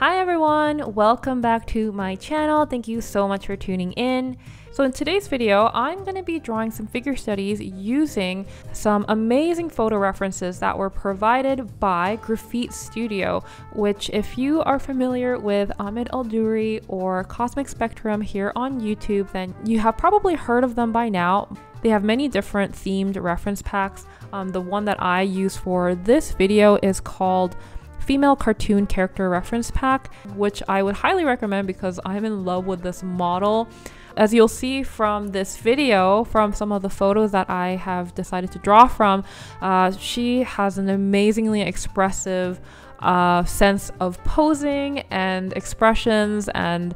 Hi everyone, welcome back to my channel. Thank you so much for tuning in. So in today's video, I'm going to be drawing some figure studies using some amazing photo references that were provided by Grafit Studio, which if you are familiar with Ahmed Alduri or Cosmic Spectrum here on YouTube, then you have probably heard of them by now. They have many different themed reference packs. The one that I use for this video is called Female Cartoon Character Reference Pack, which I would highly recommend because I'm in love with this model. As you'll see from this video, from some of the photos that I have decided to draw from, she has an amazingly expressive sense of posing and expressions, and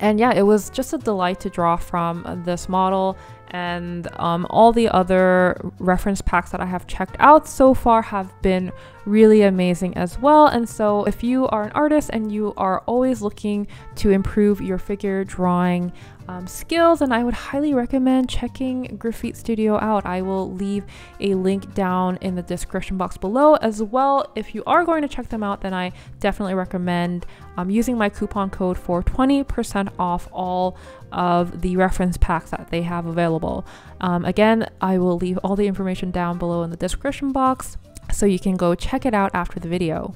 yeah, it was just a delight to draw from this model. And all the other reference packs that I have checked out so far have been really amazing as well. And so if you are an artist and you are always looking to improve your figure drawing skills, and I would highly recommend checking Grafit Studio out. I will leave a link down in the description box below as well. If you are going to check them out, then I definitely recommend using my coupon code for 20% off all of the reference packs that they have available. Again, I will leave all the information down below in the description box so you can go check it out after the video.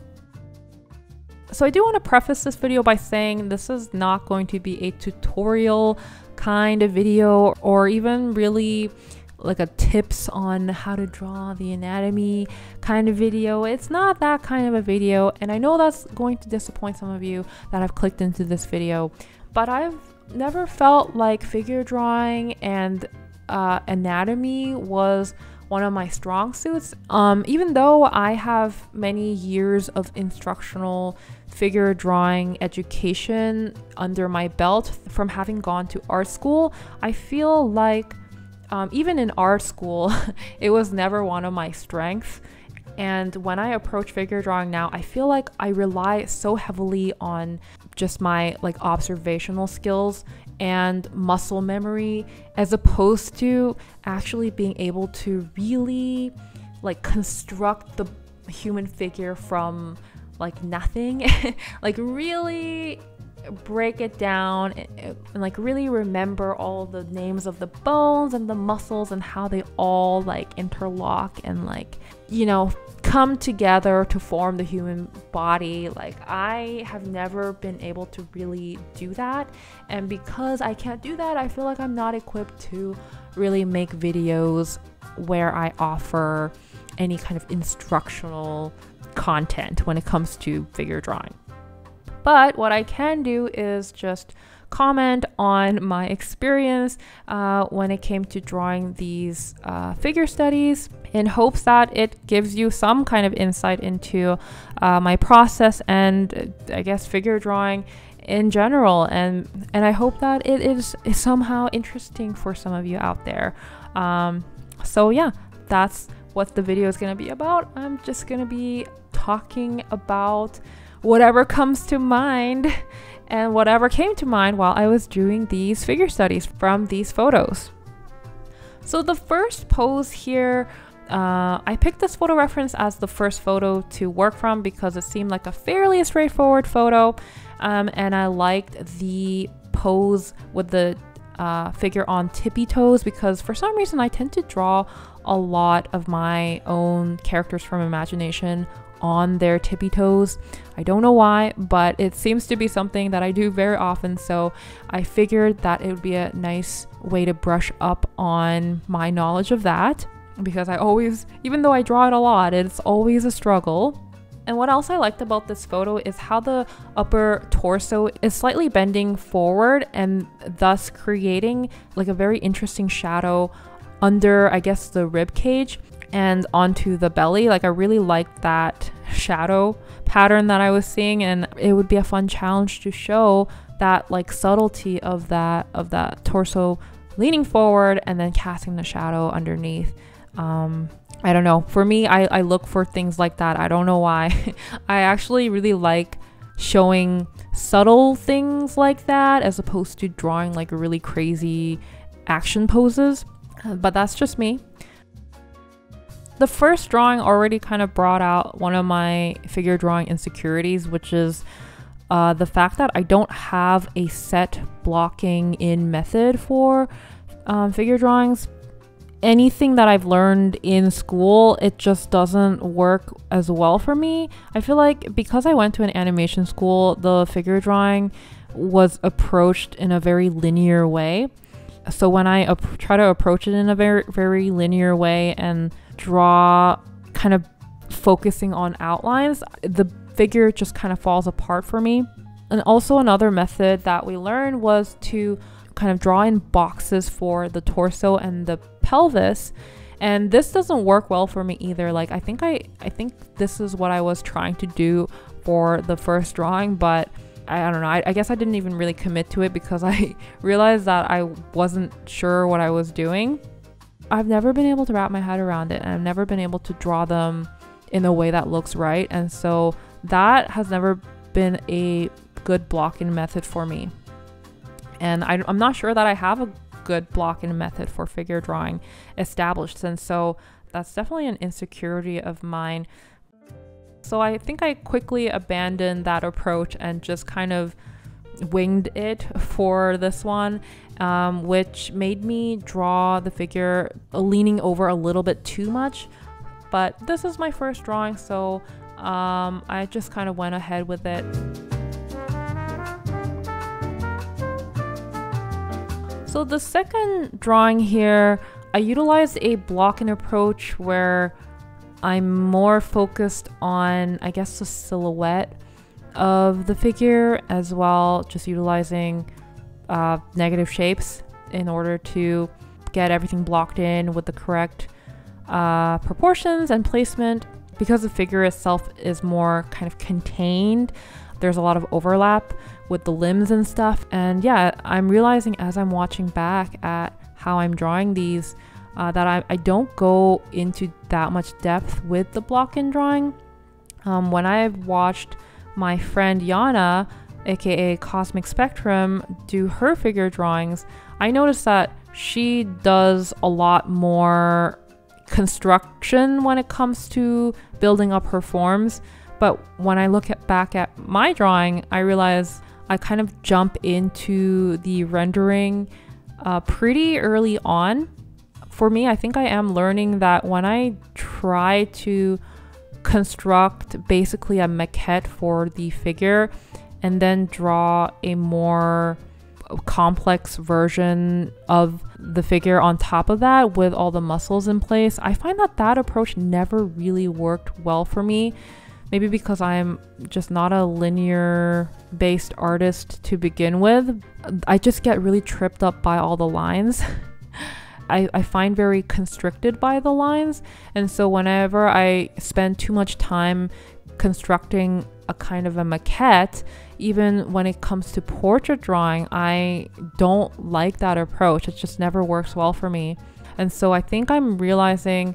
So I do want to preface this video by saying this is not going to be a tutorial kind of video or even really like a tips on how to draw the anatomy kind of video. It's not that kind of a video, and I know that's going to disappoint some of you that have clicked into this video, but I've never felt like figure drawing and anatomy was one of my strong suits. Even though I have many years of instructional figure drawing education under my belt from having gone to art school, I feel like even in art school, it was never one of my strengths. And when I approach figure drawing now, I feel like I rely so heavily on just my like observational skills and muscle memory, as opposed to actually being able to really like construct the human figure from like nothing. Like really break it down and like really remember all the names of the bones and the muscles and how they all like interlock and like, you know, come together to form the human body. Like I have never been able to really do that, and because I can't do that, I feel like I'm not equipped to really make videos where I offer any kind of instructional content when it comes to figure drawing. But what I can do is just comment on my experience when it came to drawing these figure studies, in hopes that it gives you some kind of insight into my process and I guess figure drawing in general, and I hope that it is somehow interesting for some of you out there. So yeah, that's what the video is going to be about. I'm just going to be talking about whatever comes to mind and whatever came to mind while I was doing these figure studies from these photos. So the first pose here, I picked this photo reference as the first photo to work from because it seemed like a fairly straightforward photo, and I liked the pose with the figure on tippy toes because for some reason I tend to draw a lot of my own characters from imagination on their tippy toes. I don't know why, but it seems to be something that I do very often, so I figured that it would be a nice way to brush up on my knowledge of that, because I always, even though I draw it a lot, it's always a struggle. And what else I liked about this photo is how the upper torso is slightly bending forward and thus creating like a very interesting shadow under, I guess, the rib cage and onto the belly. Like I really liked that shadow pattern that I was seeing, and it would be a fun challenge to show that like subtlety of that torso leaning forward and then casting the shadow underneath. I don't know, for me, I look for things like that. I don't know why. I actually really like showing subtle things like that as opposed to drawing like really crazy action poses, but that's just me. The first drawing already kind of brought out one of my figure drawing insecurities, which is the fact that I don't have a set blocking in method for figure drawings. Anything that I've learned in school, it just doesn't work as well for me. I feel like because I went to an animation school, the figure drawing was approached in a very linear way. So when I try to approach it in a very linear way and draw kind of focusing on outlines, the figure just kind of falls apart for me. And also another method that we learned was to kind of draw in boxes for the torso and the pelvis, and this doesn't work well for me either. Like I think this is what I was trying to do for the first drawing, but I don't know, I guess I didn't even really commit to it because I realized that I wasn't sure what I was doing. I've never been able to wrap my head around it, and I've never been able to draw them in a way that looks right, and so that has never been a good blocking method for me. And I'm not sure that I have a good blocking method for figure drawing established, and so that's definitely an insecurity of mine. So I think I quickly abandoned that approach and just kind of winged it for this one, which made me draw the figure leaning over a little bit too much. But this is my first drawing, so I just kind of went ahead with it. So the second drawing here, I utilized a blocking approach where I'm more focused on, I guess, the silhouette of the figure, as well, just utilizing negative shapes in order to get everything blocked in with the correct proportions and placement. Because the figure itself is more kind of contained, there's a lot of overlap with the limbs and stuff. And yeah, I'm realizing as I'm watching back at how I'm drawing these that I don't go into that much depth with the block-in drawing. When I've watched my friend Yana, aka Cosmic Spectrum, do her figure drawings, I noticed that she does a lot more construction when it comes to building up her forms. But when I look back at my drawing, I realize I kind of jump into the rendering pretty early on. For me, I think I am learning that when I try to construct basically a maquette for the figure and then draw a more complex version of the figure on top of that with all the muscles in place, I find that that approach never really worked well for me. Maybe because I'm just not a linear based artist to begin with. I just get really tripped up by all the lines. I find very constricted by the lines, and so whenever I spend too much time constructing a kind of a maquette, even when it comes to portrait drawing, I don't like that approach. It just never works well for me. And so I think I'm realizing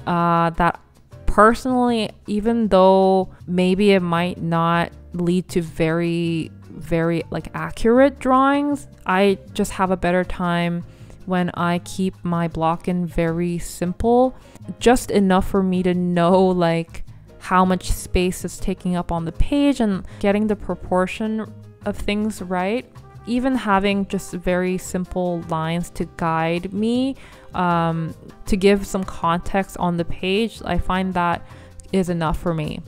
that personally, even though maybe it might not lead to very like accurate drawings, I just have a better time when I keep my block-in very simple, just enough for me to know like how much space is taking up on the page and getting the proportion of things right. Even having just very simple lines to guide me, to give some context on the page, I find that is enough for me.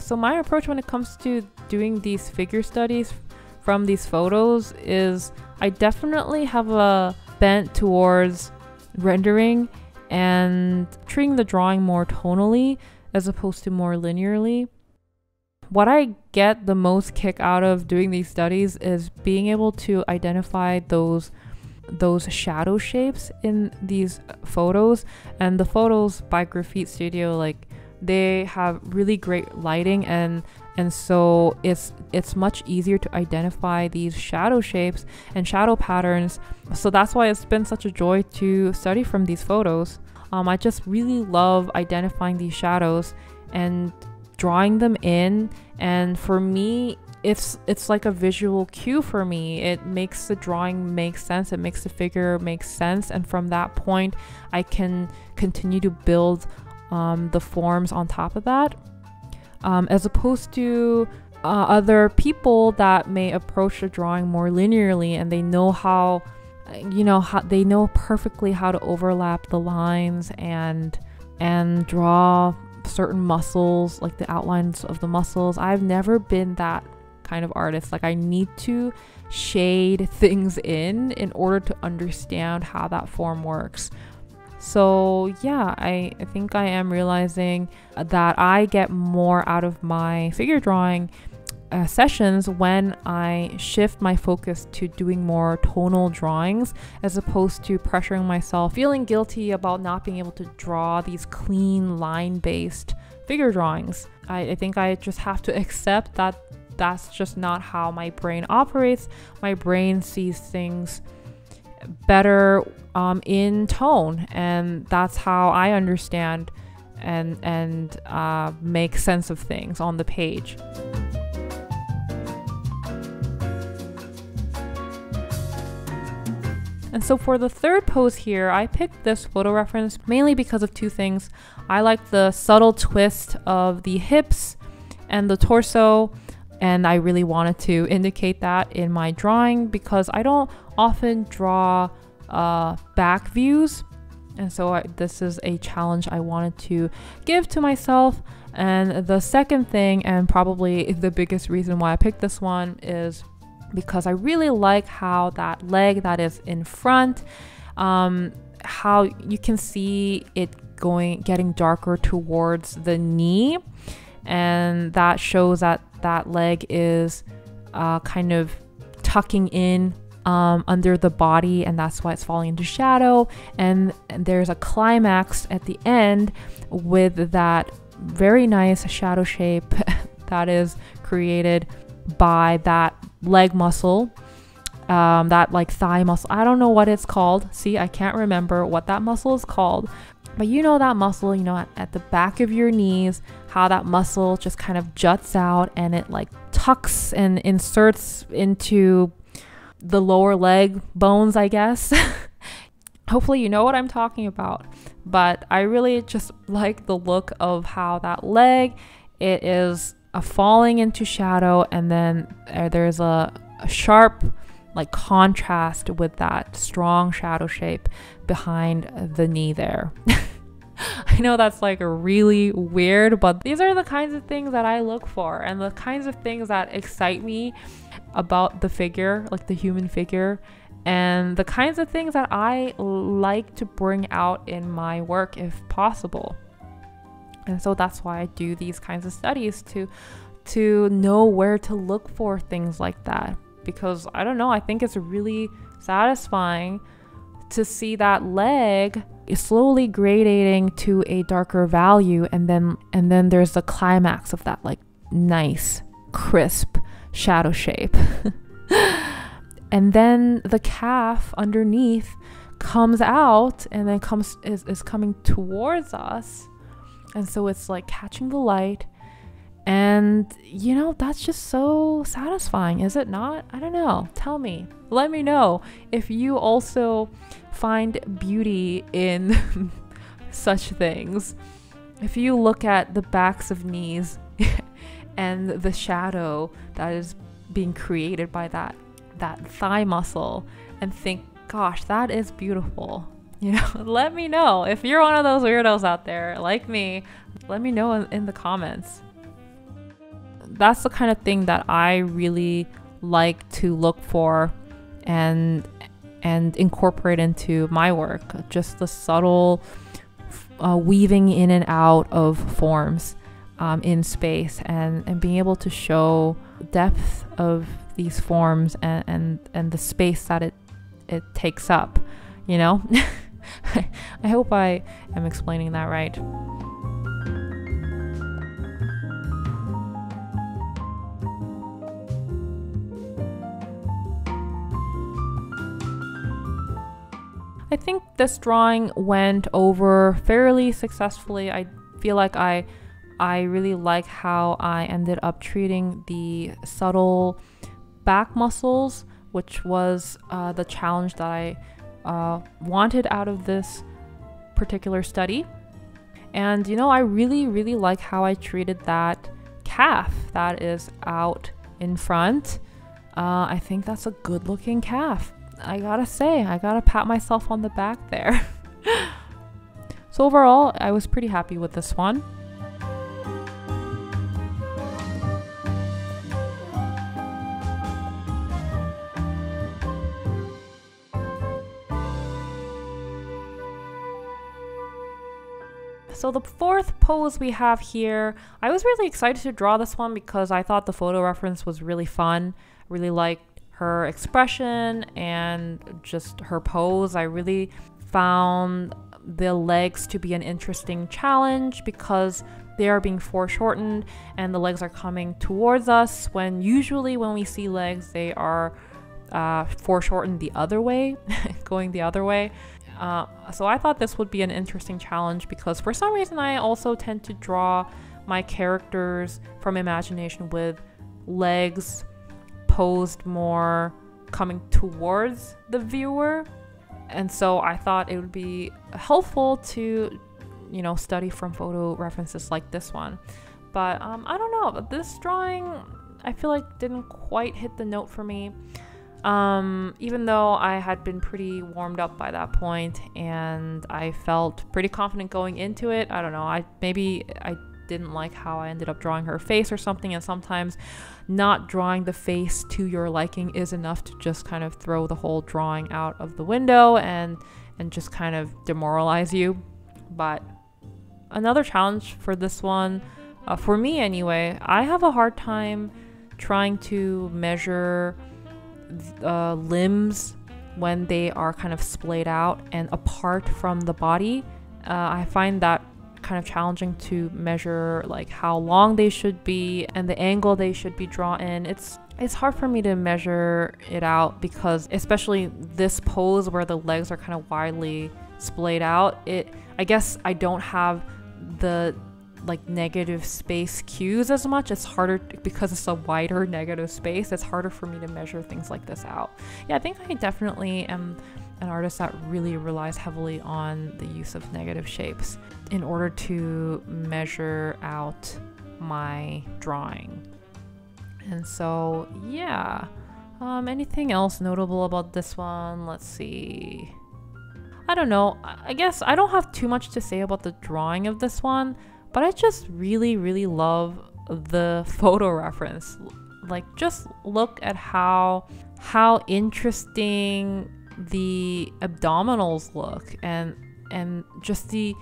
So my approach when it comes to doing these figure studies from these photos is I definitely have a bent towards rendering and treating the drawing more tonally as opposed to more linearly. What I get the most kick out of doing these studies is being able to identify those shadow shapes in these photos. And the photos by Grafit Studio, like, they have really great lighting, and so it's much easier to identify these shadow shapes and shadow patterns. So that's why it's been such a joy to study from these photos. I just really love identifying these shadows and drawing them in, and for me it's like a visual cue for me. It makes the drawing make sense, it makes the figure make sense, and from that point I can continue to build the forms on top of that. as opposed to other people that may approach the drawing more linearly, and they know how, they know perfectly how to overlap the lines and draw certain muscles, like the outlines of the muscles. I've never been that kind of artist. Like, I need to shade things in order to understand how that form works. So yeah, I think I am realizing that I get more out of my figure drawing sessions when I shift my focus to doing more tonal drawings, as opposed to pressuring myself, feeling guilty about not being able to draw these clean line-based figure drawings. I think I just have to accept that that's just not how my brain operates. My brain sees things better in tone, and that's how I understand and make sense of things on the page. And so for the third pose here, I picked this photo reference mainly because of two things. I like the subtle twist of the hips and the torso, and I really wanted to indicate that in my drawing because I don't often draw back views. And so this is a challenge I wanted to give to myself. And the second thing, and probably the biggest reason why I picked this one, is because I really like how that leg that is in front, how you can see it getting darker towards the knee, and that shows that that leg is kind of tucking in under the body, and that's why it's falling into shadow. And there's a climax at the end with that very nice shadow shape that is created by that leg muscle, that like thigh muscle. I don't know what it's called. See, I can't remember what that muscle is called, but that muscle, at the back of your knees, how that muscle just kind of juts out and it like tucks and inserts into the lower leg bones, I guess. Hopefully you know what I'm talking about. But I really just like the look of how that leg, it is falling into shadow, and then there's a sharp like contrast with that strong shadow shape behind the knee there. I know that's like really weird, but these are the kinds of things that I look for, and the kinds of things that excite me about the figure, like the human figure, and the kinds of things that I like to bring out in my work if possible. And so that's why I do these kinds of studies, to know where to look for things like that, because I don't know, I think it's really satisfying to see that leg slowly gradating to a darker value, and then there's the climax of that like nice crisp shadow shape. And then the calf underneath comes out and then is coming towards us, and so it's like catching the light, and that's just so satisfying, is it not? I don't know, tell me, let me know if you also find beauty in such things. If you look at the backs of knees and the shadow that is being created by that thigh muscle and think, gosh, that is beautiful, let me know. If you're one of those weirdos out there like me, let me know in the comments. That's the kind of thing that I really like to look for and incorporate into my work, just the subtle weaving in and out of forms in space, and being able to show depth of these forms and the space that it takes up, I hope I am explaining that right. I think this drawing went over fairly successfully. I feel like I really like how I ended up treating the subtle back muscles, which was the challenge that I wanted out of this particular study. And I really like how I treated that calf that is out in front. I think that's a good looking calf. I gotta say, I gotta pat myself on the back there. So overall, I was pretty happy with this one. So the fourth pose we have here, I was really excited to draw this one because I thought the photo reference was really fun. I really liked her expression and just her pose. I really found the legs to be an interesting challenge because they are being foreshortened and the legs are coming towards us, when usually when we see legs, they are foreshortened the other way, going the other way. So I thought this would be an interesting challenge because for some reason I also tend to draw my characters from imagination with legs posed more coming towards the viewer. And so I thought it would be helpful to, you know, study from photo references like this one. But I don't know, but this drawing I feel like didn't quite hit the note for me. Even though I had been pretty warmed up by that point and I felt pretty confident going into it. I don't know, maybe I didn't like how I ended up drawing her face or something, and sometimes not drawing the face to your liking is enough to just kind of throw the whole drawing out of the window and just kind of demoralize you. But another challenge for this one, for me anyway, I have a hard time trying to measure limbs when they are kind of splayed out and apart from the body. I find that kind of challenging to measure, like how long they should be and the angle they should be drawn in. It's hard for me to measure it out because especially this pose where the legs are kind of widely splayed out, I guess I don't have the like negative space cues as much. It's harder because it's a wider negative space. It's harder for me to measure things like this out. Yeah, I think I definitely am an artist that really relies heavily on the use of negative shapes in order to measure out my drawing. And so yeah, anything else notable about this one? Let's see. I don't know, I guess I don't have too much to say about the drawing of this one, but I just really love the photo reference. Like, just look at how interesting the abdominals look, and just the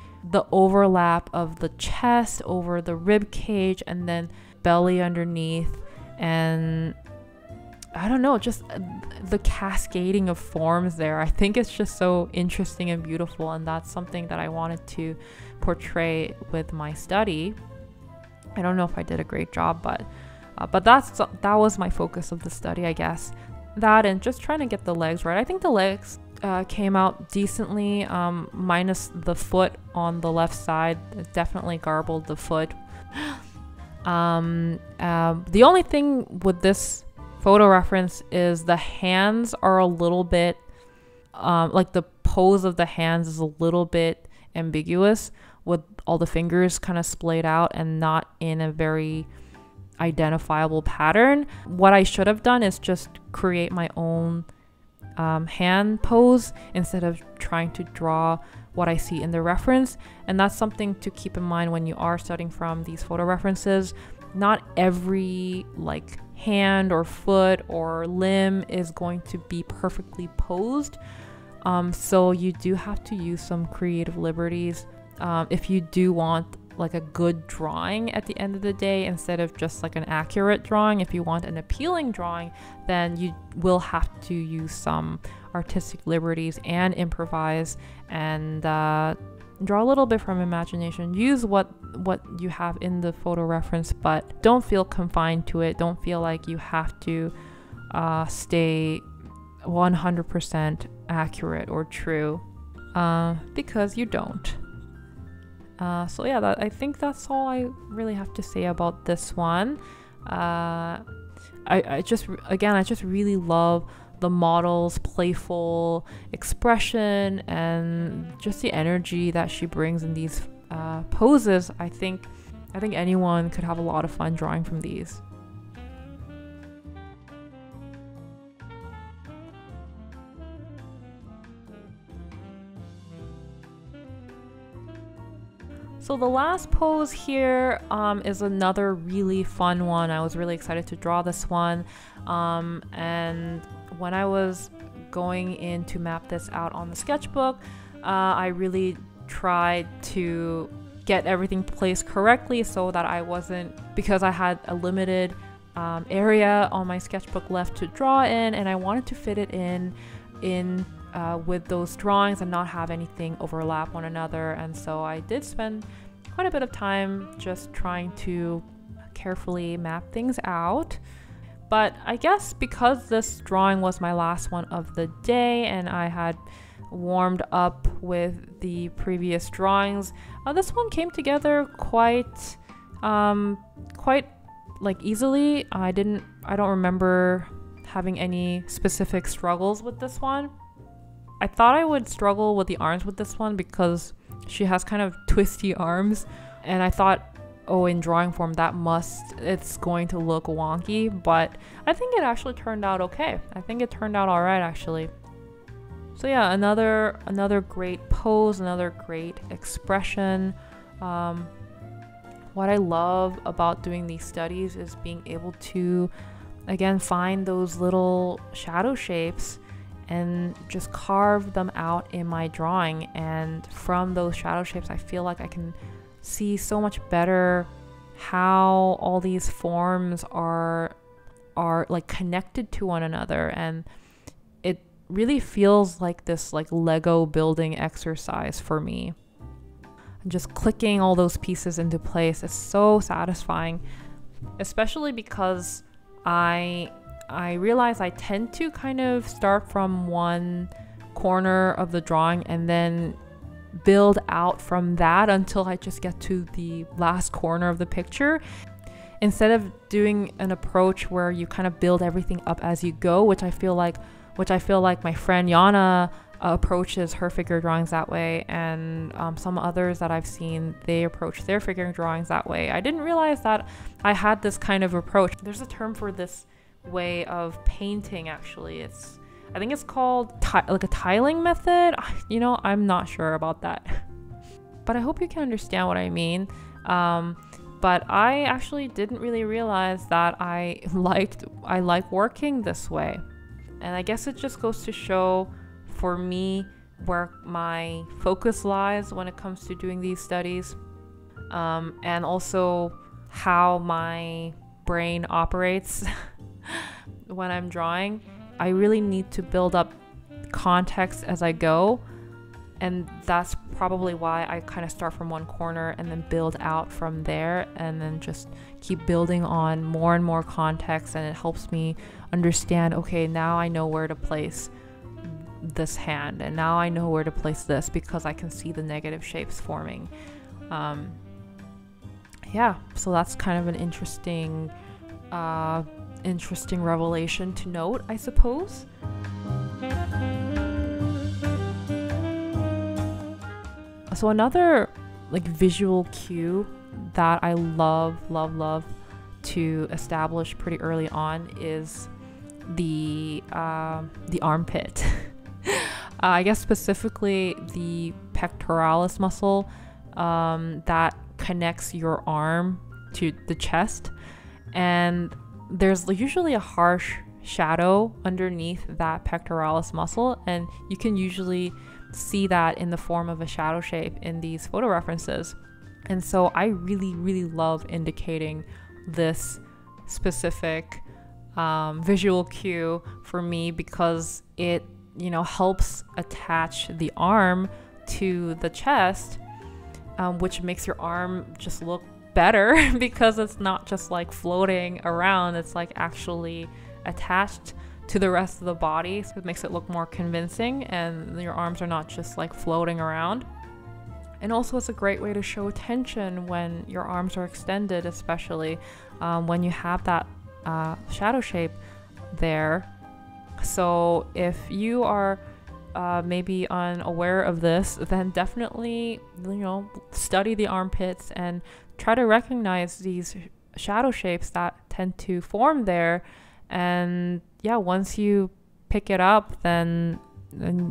overlap of the chest over the rib cage and then belly underneath, and I don't know, just the cascading of forms there. I think it's just so interesting and beautiful, and that's something that I wanted to portray with my study. I don't know if I did a great job, but that was my focus of the study, I guess. That and just trying to get the legs right. I think the legs came out decently, minus the foot on the left side. It definitely garbled the foot. The only thing with this photo reference is the hands are a little bit like the pose of the hands is a little bit ambiguous, with all the fingers kind of splayed out and not in a very identifiable pattern. What I should have done is just create my own hand pose instead of trying to draw what I see in the reference. And that's something to keep in mind when you are studying from these photo references. Not every like hand or foot or limb is going to be perfectly posed. So you do have to use some creative liberties if you do want like a good drawing at the end of the day, instead of just like an accurate drawing. If you want an appealing drawing, then you will have to use some artistic liberties and improvise and draw a little bit from imagination. Use what you have in the photo reference, but don't feel confined to it. Don't feel like you have to stay 100% accurate or true, because you don't. So yeah, I think that's all I really have to say about this one. I just really love the model's playful expression and just the energy that she brings in these poses. I think I think anyone could have a lot of fun drawing from these. So the last pose here is another really fun one. I was really excited to draw this one. And when I was going in to map this out on the sketchbook, I really tried to get everything placed correctly so that I wasn't, because I had a limited area on my sketchbook left to draw in, and I wanted to fit it in with those drawings and not have anything overlap one another. And so I did spend quite a bit of time just trying to carefully map things out. But I guess because this drawing was my last one of the day and I had warmed up with the previous drawings, this one came together quite like easily. I don't remember having any specific struggles with this one. I thought I would struggle with the arms with this one because she has kind of twisty arms, and I thought, oh, in drawing form it's going to look wonky, but I think it actually turned out okay. I think it turned out all right, actually. So yeah, another great pose, another great expression. What I love about doing these studies is being able to, again, find those little shadow shapes and just carve them out in my drawing. And from those shadow shapes, I feel like I can see so much better how all these forms are like connected to one another, and it really feels like this like Lego building exercise for me. And just clicking all those pieces into place is so satisfying, especially because I realize I tend to kind of start from one corner of the drawing and then build out from that until I just get to the last corner of the picture, instead of doing an approach where you kind of build everything up as you go, which I feel like my friend Yana approaches her figure drawings that way, and some others that I've seen, they approach their figure drawings that way. I didn't realize that I had this kind of approach. There's a term for this way of painting, actually. I think it's called like a tiling method. You know, I'm not sure about that, but I hope you can understand what I mean. But I actually didn't really realize that I like working this way, and I guess it just goes to show for me where my focus lies when it comes to doing these studies, and also how my brain operates when I'm drawing. I really need to build up context as I go, and that's probably why I kind of start from one corner and then build out from there, and then just keep building on more and more context, and it helps me understand, okay, now I know where to place this hand, and now I know where to place this because I can see the negative shapes forming. Yeah, so that's kind of an interesting revelation to note, I suppose. So another like visual cue that I love to establish pretty early on is the armpit. I guess specifically the pectoralis muscle that connects your arm to the chest, and there's usually a harsh shadow underneath that pectoralis muscle, and you can usually see that in the form of a shadow shape in these photo references. And so I really love indicating this specific visual cue for me, because it, you know, helps attach the arm to the chest, which makes your arm just look better because it's not just like floating around, it's like actually attached to the rest of the body, so it makes it look more convincing, and your arms are not just like floating around. And also it's a great way to show tension when your arms are extended, especially when you have that shadow shape there. So if you are maybe unaware of this, then definitely, you know, study the armpits and try to recognize these shadow shapes that tend to form there. And yeah, once you pick it up, then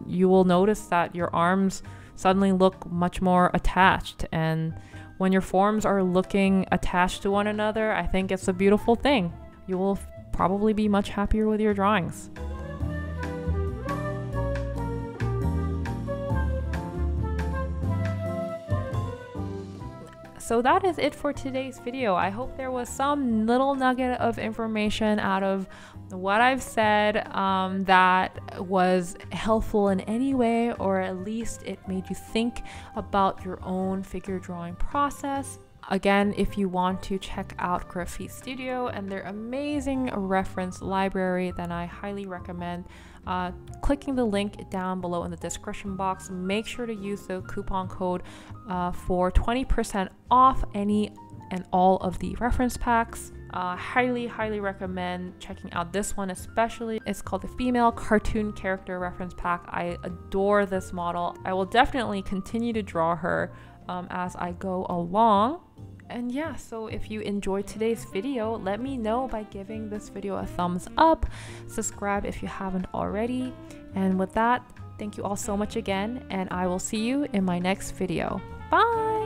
you will notice that your arms suddenly look much more attached. And when your forms are looking attached to one another, I think it's a beautiful thing. You will probably be much happier with your drawings. So that is it for today's video. I hope there was some little nugget of information out of what I've said that was helpful in any way, or at least it made you think about your own figure drawing process. Again, if you want to check out Grafit Studio and their amazing reference library, then I highly recommend clicking the link down below in the description box. Make sure to use the coupon code for 20% off any and all of the reference packs. Highly recommend checking out this one especially. It's called the Female Cartoon Character Reference Pack. I adore this model. I will definitely continue to draw her as I go along. And yeah, so if you enjoyed today's video, let me know by giving this video a thumbs up, subscribe if you haven't already. And with that, thank you all so much again, and I will see you in my next video. Bye!